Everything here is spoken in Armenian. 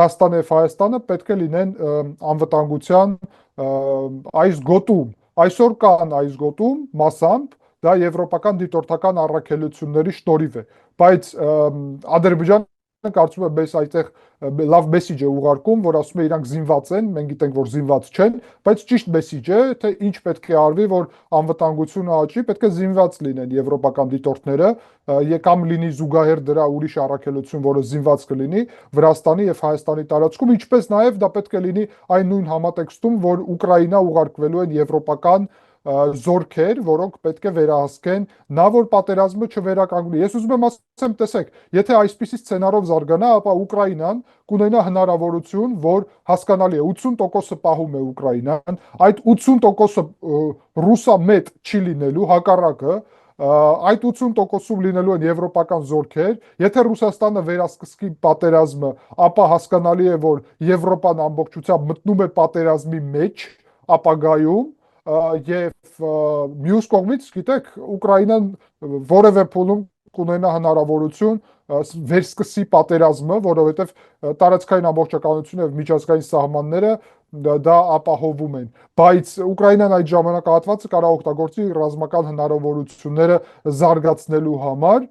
Վրաստանը եւ Հայաստանը պետք է լինեն անվտանգության այս գոտում։ Այսօր կան այս գոտում մասամբ, դա եվրոպական դիտորդական առաքելությունների շնորհիվ է, բայց Ադրբեջանը կարծում եմ մեզ այդտեղ լավ մեսիջ է ուղարկում, որ ասում է իրանք զինված են, մենք գիտենք, որ զինված չեն, բայց ճիշտ մեսիջ է, թե ինչ պետք է արվի, որ անվտանգությունը աճի, պետք է զինված լինեն եվրոպական դիտորդները, կամ լինի զուգահեռ դրա ուրիշ առաքելություն, որը զինված կլինի Վրաստանի եւ Հայաստանի տարածքում, ինչպես նաեւ դա պետք է լինի այն նույն համատեքստում, որ Ուկրաինա ուղարկվելու են եվրոպական զորքեր, որոնք պետք է վերահսկեն, նա որ պատերազմը չվերականգնի։ Ես ուզում եմ ասեմ, տեսեք, եթե այսպիսի սցենարով զարգանա, ապա Ուկրաինան կունենա հնարավորություն, որ հասկանալի է 80%-ը պահում է Ուկրաինան, այդ 80%-ը ռուսամետ չի լինելու, հակառակը այդ 80%-ում լինելու են եվրոպական զորքեր, եթե Ռուսաստանը վերասկսի պատերազմը, ապա հասկանալի է, որ Եվրոպան ամբողջությամբ մտնում է պատերազմի մեջ ապագայում եւ մյուս կողմից, գիտեք, Ուկրաինան որևէ փուլում կունենա հնարավորություն վերսկսի պատերազմը, որովհետեւ տարածքային ամբողջականությունը եւ միջազգային սահմանները դա ապահովում են, բայց Ուկրաինան այդ ժամանակահատվածը կարող օգտագործի ռազմական հնարավորությունները զարգացնելու համար